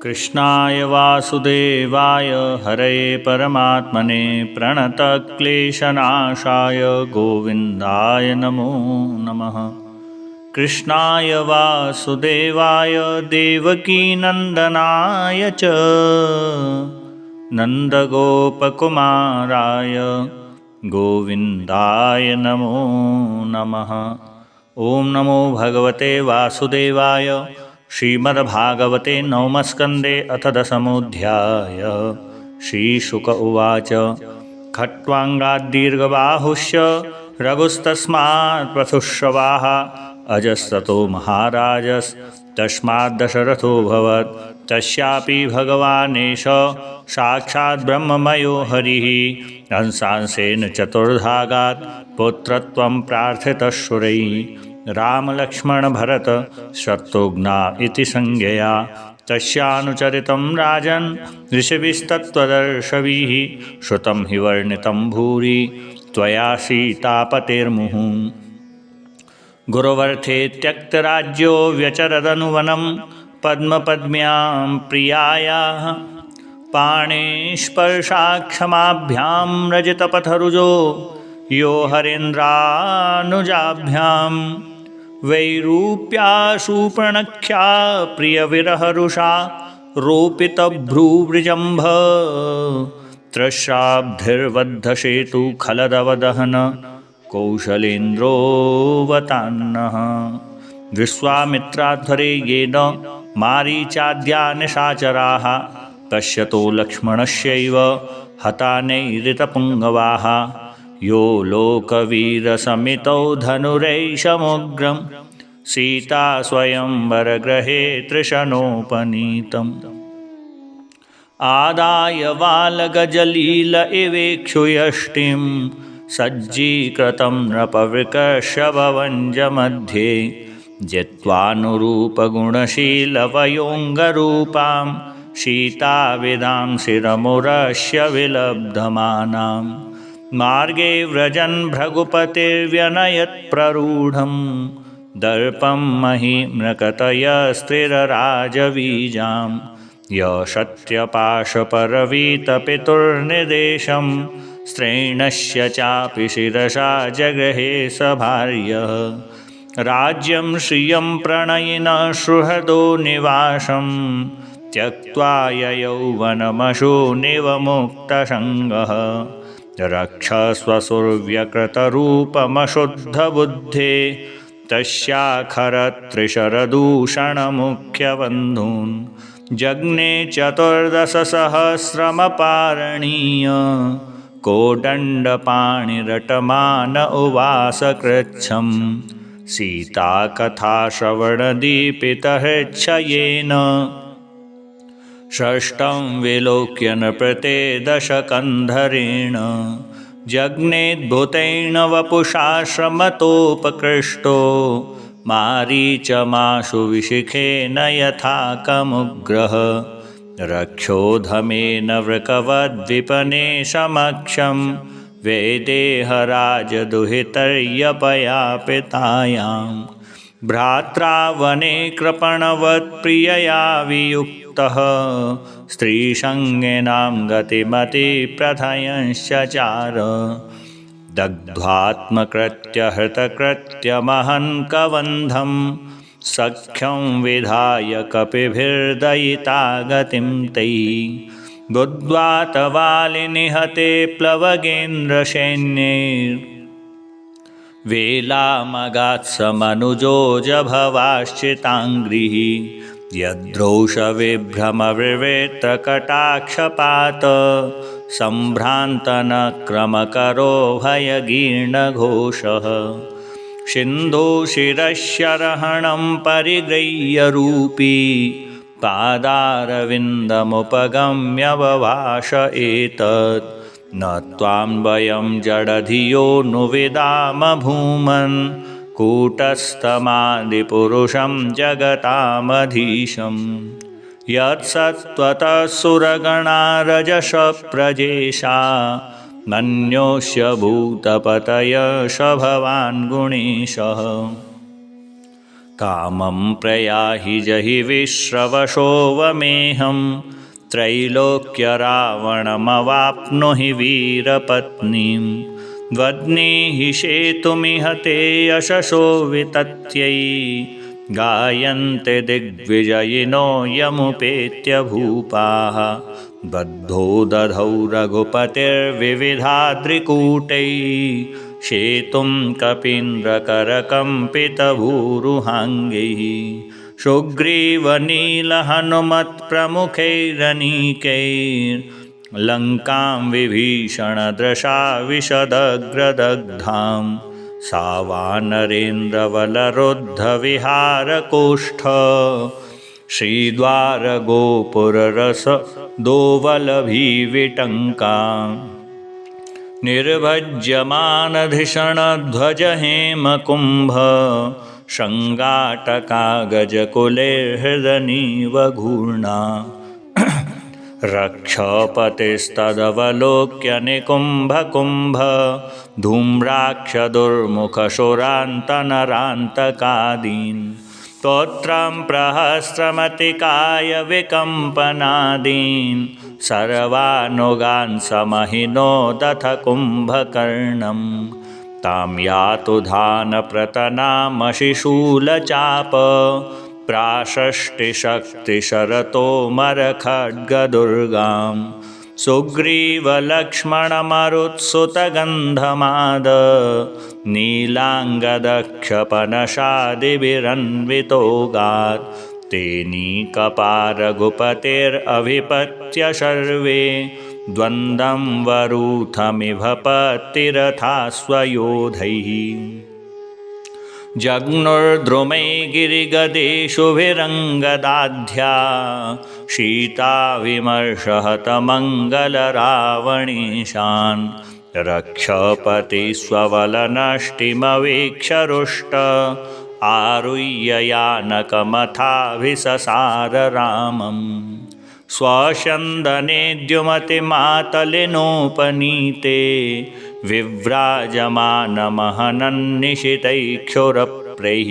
कृष्णाय वासुदेवाय हरये परमात्मने प्रणतक्लेशनाशाय गोविन्दाय नमो नमः। कृष्णाय वासुदेवाय देवकीनन्दनाय च नन्दगोपकुमाराय गोविन्दाय नमो नमः। ॐ नमो भगवते वासुदेवाय। श्रीमद्भागवते नवमस्कन्धे अथ दशमोऽध्यायः। श्रीशुक उवाच खट्वाङ्गाद्दीर्घबाहुश्च रघुस्तस्मात् पृथुश्रवाः अजस्ततो महाराजस्तस्माद्दशरथोऽभवत्। तस्यापि भगवानेश साक्षात् ब्रह्ममयो हरिः अंशांशेन चतुर्भागात् पुत्रत्वं प्रार्थितशुरैः। रामलक्ष्मणभरत शत्रुघ्ना इति संज्ञया तस्यानुचरितं राजन् ऋषिभिस्तत्त्वदर्शभिः श्रुतं हि वर्णितं भूरि त्वया सीतापतेर्मुहुः। गुरोवर्थे त्यक्तराज्यो व्यचरदनुवनं पद्मपद्म्यां प्रियायाः पाणिस्पर्शाक्षमाभ्यां रजतपथरुजो यो हरेन्द्रानुजाभ्यां वैरूप्याशुप्रणख्या प्रियविरहरुषा रोपितभ्रूवृजम्भ त्रस्राब्धिर्बद्धसेतुखलदवदहन कौशलेन्द्रोऽवतान्नः। विश्वामित्राध्वरे येन मारीचाद्या निशाचराः पश्यतो लक्ष्मणस्यैव हतानैरितपुङ्गवाः। यो लोकवीरसमितौ धनुरैशमुग्रं सीता स्वयंवरगृहे तृषणोपनीतम्। आदाय बालगजलील इवेक्षुयष्टिं सज्जीकृतं नृपवृकर्षभवञ्जमध्ये जित्वानुरूपगुणशीलवयोऽङ्गरूपां सीताविदां शिरमुरस्य विलब्धमानाम्। मार्गे व्रजन् भृगुपतिर्व्यनयत्प्ररूढं दर्पं महिम्रकतयस्त्रिरराजबीजां यशत्यपाशपरवीतपितुर्निदेशं स्त्रैणस्य चापि शिरसा जगृहे सभार्यः। राज्यं श्रियं प्रणयिनः सुहृदो निवासं त्यक्त्वा ययौवनमशूनिव मुक्तसङ्गः। रक्षस्वसुर्व्यकृतरूपमशुद्धबुद्धे तस्याखरत्रिशरदूषणमुख्यबन्धून् जज्ञे चतुर्दशसहस्रमपारणीय कोदण्डपाणिरटमान उवास कृच्छं सीताकथाश्रवणदीपितहृच्छयेन षष्ठं विलोक्य नृपते दशकन्धरेण जज्ञेद्भूतेन वपुषा श्रमतोपकृष्टो मारीचमाशु विशिखेन यथा कमुग्रः रक्षोधमेन वृकवद्विपने समक्षं वैदेहराजदुहितर्यपयापितायां भ्रात्रा वने कृपणवत्प्रियया वियुक्तः स्त्रीसंज्ञिनां गतिमतिप्रथयंश्चचार दग्ध्वात्मकृत्य हृतकृत्यमहङ्कबन्धं सख्यं विधाय कपिभिर्दयिता गतिं तैः बुद्ध्वा तवालिनिहते प्लवगेन्द्रसैन्यैः वेलामगात्समनुजोजभवाश्चिताङ्घ्रिः यद्रोषविभ्रमविवृत्रकटाक्षपात सम्भ्रान्तनक्रमकरो भयगीर्णघोषः सिन्धुशिरस्यर्हणं परिगृह्य रूपी पादारविन्दमुपगम्य बभाष एतत् न त्वां वयं जडधियो नुविदाम भूमन् कूटस्थमादिपुरुषं जगतामधीशं यत्सत्त्वतः सुरगणा रजसप्रजेशा मन्योऽस्य भूतपतय स भवान् गुणेशः। कामं प्रयाहि जहि विश्रवशोऽवमेहं त्रैलोक्यरावणमवाप्नुहि वीरपत्नीं वह्निः शेतुमिह ते यशसो वितत्यै गायन्ते दिग्विजयिनो यमुपेत्य भूपाः बद्धो दधौ रघुपतिर्विविधाद्रिकूटैः शेतुं कपीन्द्रकरकम्पितभूरुहाङ्गैः सुग्रीवनीलहनुमत्प्रमुखैरनीकैर्लङ्कां विभीषणदृशा विशदग्रदग्धां सा वानरेन्द्रवलरुद्धविहारकोष्ठ श्रीद्वारगोपुररसदोवलभिविटङ्का निर्भज्यमानधिषणध्वजहेमकुम्भ शृङ्गाटकागजकुलेर्हृदनीवघूर्णा रक्षपतिस्तदवलोक्य निकुम्भकुम्भ धूम्राक्षदुर्मुखशुरान्तनरान्तकादीन् स्तोत्रं प्रहस्रमतिकाय विकम्पनादीन् सर्वानुगान् समहिनोदथ कुम्भकर्णं तां यातु धानप्रतनामशिशूलचाप प्राशष्टिशक्तिशरतोमरखड्गदुर्गां सुग्रीवलक्ष्मणमरुत्सुतगन्धमाद नीलाङ्गदक्षपणशादिभिरन्वितोगात् तेनीकपारघुपतेरभिपत्य सर्वे द्वन्द्वं वरूथमिभ पत्तिरथाश्वयोधैः जग्नुर्द्रुमै गिरिगदेषुभिरङ्गदाध्या शीताविमर्शहतमङ्गलरावणीशान् रक्षपतिस्ववलनष्टिमवीक्षरुष्ट आरुह्ययानकमथाभिससार रामं स्वस्यन्दनेद्युमतिमातलिनोपनीते विव्राजमानमहनन्निशितैक्षुरप्रैः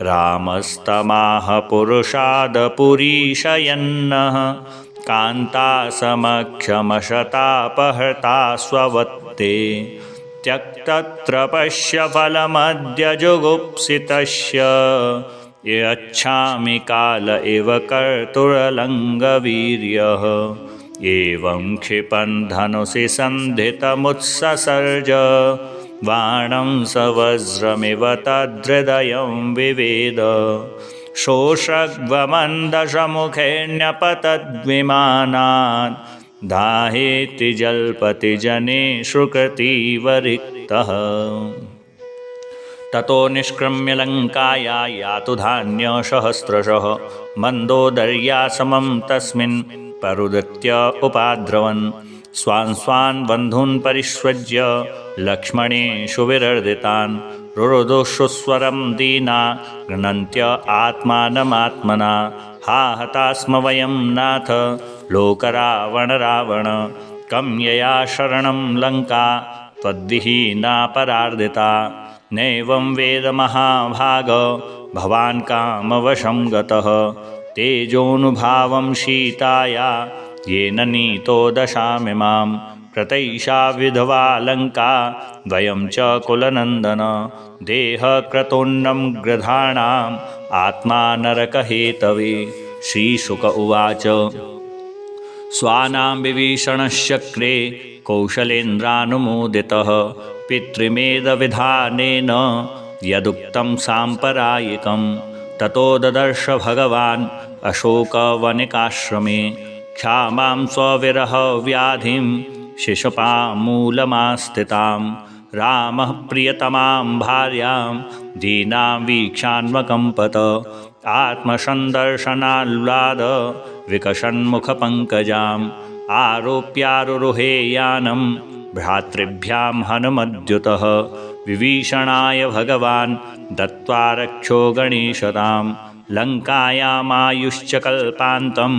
रामस्तमाह पुरुषादपुरीशयन्नः कान्तासमक्षमशतापहृता स्ववत्ते त्यक्तत्र पश्य फलमद्य जुगुप्सितस्य यच्छामि काल इव कर्तुरलङ्गवीर्यः एवं क्षिपन् धनुषि सन्धितमुत्ससर्ज बाणं सवज्रमिव तद्हृदयं विवेद शोषग्वमन्दशमुखेऽन्यपतद्विमानात् दाहेति जल्पति जने सुकृतीव रिक्तः ततो निष्क्रम्य लङ्काया यातु धान्यसहस्रशः मन्दोदर्यासमं तस्मिन् परुदत्य उपाद्रवन् स्वान् स्वान् बन्धून् परिष्वज्य लक्ष्मणेषु विरर्दितान् रुरुदुःस्वरं दीना गृह्णन्त्य आत्मानमात्मना हा हतास्म वयं नाथ लोकरावण रावण कं यया शरणं लङ्का त्वद्विहीना परार्दिता नैवं वेद महाभाग भवान् कामवशं गतः तेजोनुभावं शीताया येन नीतो दशामिमां प्रतैषा विधवा लङ्का द्वयं च कुलनन्दन देहक्रतोन्नं गृधाणाम् आत्मा नरकहेतवे श्रीशुक उवाच स्वानां विभीषणश्चक्रे कौशलेन्द्रानुमोदितः पितृमेधविधानेन यदुक्तं साम्प्रदायिकं ततो ददर्श भगवान् अशोकवनिकाश्रमे क्षामां स्वविरहव्याधिं शिशुपामूलमास्थितां रामः प्रियतमां भार्यां दीनां वीक्षान्वकम्पत आत्मसन्दर्शनाल्लाद विकसन्मुखपङ्कजाम् आरोप्यारुरुहे यानं भ्रातृभ्यां हनुमद्युतः विभीषणाय भगवान् दत्त्वा रक्षो गणेशतां लङ्कायामायुश्च कल्पान्तं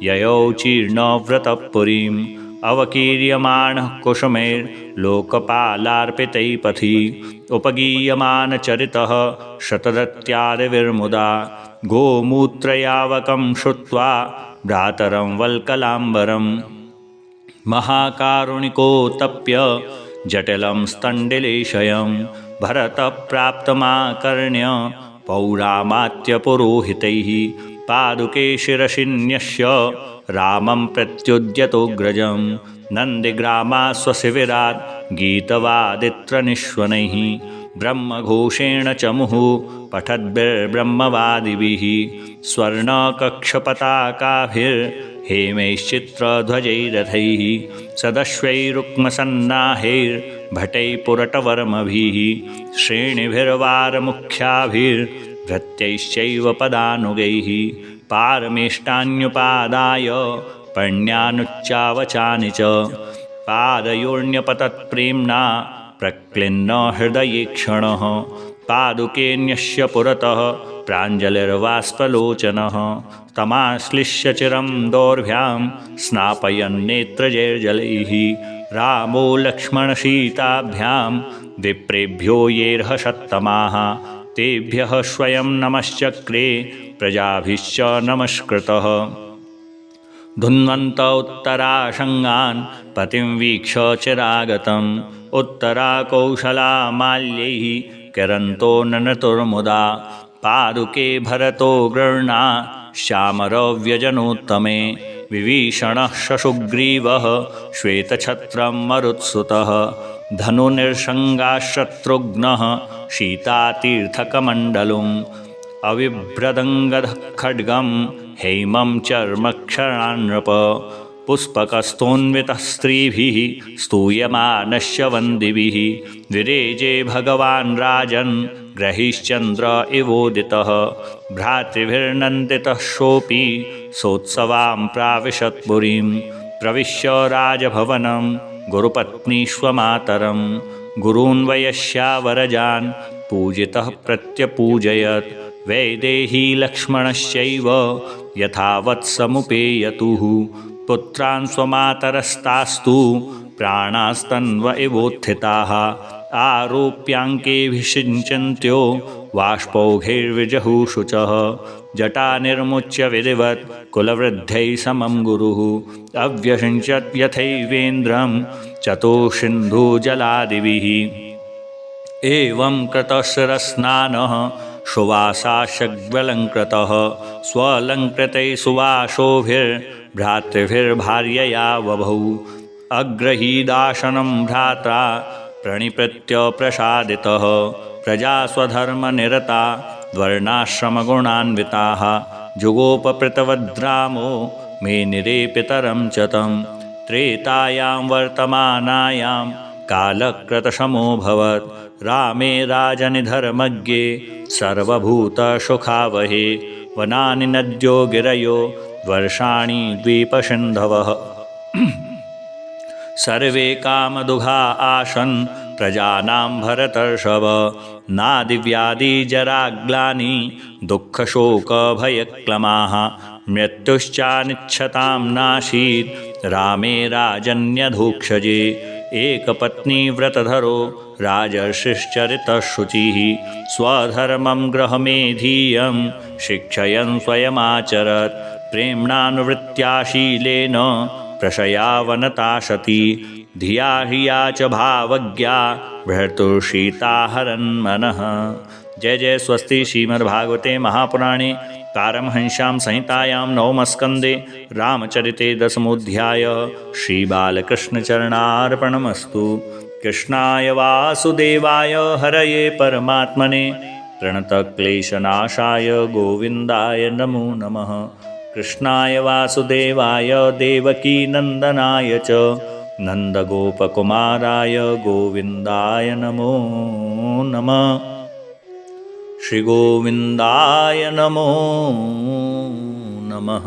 ययौ चीर्णव्रतपुरीम् अवकीर्यमाणः कुसुमैर्लोकपालार्पितैः पथि उपगीयमानचरितः शतदत्यादिविर्मुदा गोमूत्रयावकं श्रुत्वा भ्रातरं वल्कलाम्बरं महाकारुणिकोत्तप्य जटिलं स्तण्डिलेशयं भरतप्राप्तमाकर्ण्य पौरामात्यपुरोहितैः पादुके शिरसिन्यस्य रामं प्रत्युद्यतोऽग्रजं नन्दिग्रामास्वशिबिरात् गीतवादित्रनिष्वनैः ब्रह्मघोषेण च मुहुः पठद्भिर्ब्रह्मवादिभिः स्वर्णकक्षपताकाभिर्हेमैश्चित्रध्वजैरथैः सदश्वैरुक्मसन्नाहैर्भटैः पुरटवर्मभिः श्रेणिभिर्वारमुख्याभिर्भृत्यैश्चैव पदानुगैः पारमेष्टान्युपादाय पण्यानुच्चावचानि च पादयोर्न्यपतत्प्रेम्णा प्रक्लिन्न हृदयेक्षणः पादुकेऽन्यस्य पुरतः प्राञ्जलिर्वाष्पलोचनः तमाश्लिष्य चिरं दोर्भ्यां स्नापयन्नेत्रजैर्जलैः रामो लक्ष्मणसीताभ्यां विप्रेभ्यो येऽर्हषत्तमाः तेभ्यः स्वयं नमश्चक्रे प्रजाभिश्च नमस्कृतः धुन्वन्त उत्तराशङ्गान् पतिं वीक्ष चिरागतम् उत्तराकौशलामाल्यैः किरन्तो ननतुर्मुदा पादुके भरतो गृह्णा श्यामरव्यजनोत्तमे विभीषणः शशुग्रीवः श्वेतछत्रं मरुत्सुतः धनुर्निर्शङ्गाशत्रुघ्नः सीतातीर्थकमण्डलुम् अविभ्रदङ्गदः खड्गं हेमं चर्मक्षरान्नृप पुष्पकस्तोन्वितः स्त्रीभिः स्तूयमानस्य वन्दिभिः विरेजे भगवान् राजन् ग्रहिश्चन्द्र इवोदितः भ्रातृभिर्नन्दितः सोऽपि सोत्सवां प्राविशत्पुरीं प्रविश्य राजभवनं गुरुपत्नीष्वमातरं गुरून् वयस्यावरजान् पूजितः प्रत्यपूजयत् वैदेही लक्ष्मणश्चैव यथावत् समुपेयतुः पुत्रान् स्वमातरस्तास्तु प्राणास्तन्व इवोत्थिताः आरोप्याङ्केऽभिषिञ्चन्त्यो बाष्पौघैर्विजहूषुचः जटानिर्मुच्य विधिवत् कुलवृद्धैः समं गुरुः अव्यषिञ्चत् यथैवेन्द्रं चतुःसिन्धुजलादिभिः एवं कृतशिरस्नानः सुवासाशग्वलङ्कृतः स्वलङ्कृतैः सुवासोभिर्भ्रातृभिर्भार्यया वभौ अग्रहीदासनं भ्रात्रा प्रणिपत्य प्रसादितः प्रजा स्वधर्मनिरता वर्णाश्रमगुणान्विताः जुगोपकृतवद्रामो मेनिरे पितरं च तं त्रेतायां वर्तमानायां कालकृतसमोऽभवत् रामे राजनिधर्मज्ञे सर्वभूतसुखावहे वनानि नद्यो गिरयो वर्षाणि द्वीपसिन्धवः सर्वे कामदुघा आसन् प्रजानां भरतर्षभ नादिव्याधिजराग्लानि दुःखशोकभयक्लमाः मृत्युश्चानिच्छतां नासीत् रामे राजन्यधोक्षजे एकपत्नीव्रतधरो राजर्षिश्चरितशुचिः स्वधर्मं गृहमेधीयं शिक्षयन् स्वयमाचरत् प्रेम्णानुवृत्त्याशीलेन प्रशयावनता सती धिया ह्रिया च भावज्ञा भर्तुर्षीताहरन्मनः। जय जय स्वस्ति। श्रीमद्भागवते महापुराणे पारमहंस्यां संहितायां नवमस्कन्धे रामचरिते दशमोऽध्यायः। श्रीबालकृष्णचरणार्पणमस्तु। कृष्णाय वासुदेवाय हरये परमात्मने प्रणतक्लेशनाशाय गोविन्दाय नमो नमः। कृष्णाय वासुदेवाय देवकीनन्दनाय च नन्दगोपकुमाराय गोविन्दाय नमो नमः। श्रीगोविन्दाय नमो नमः।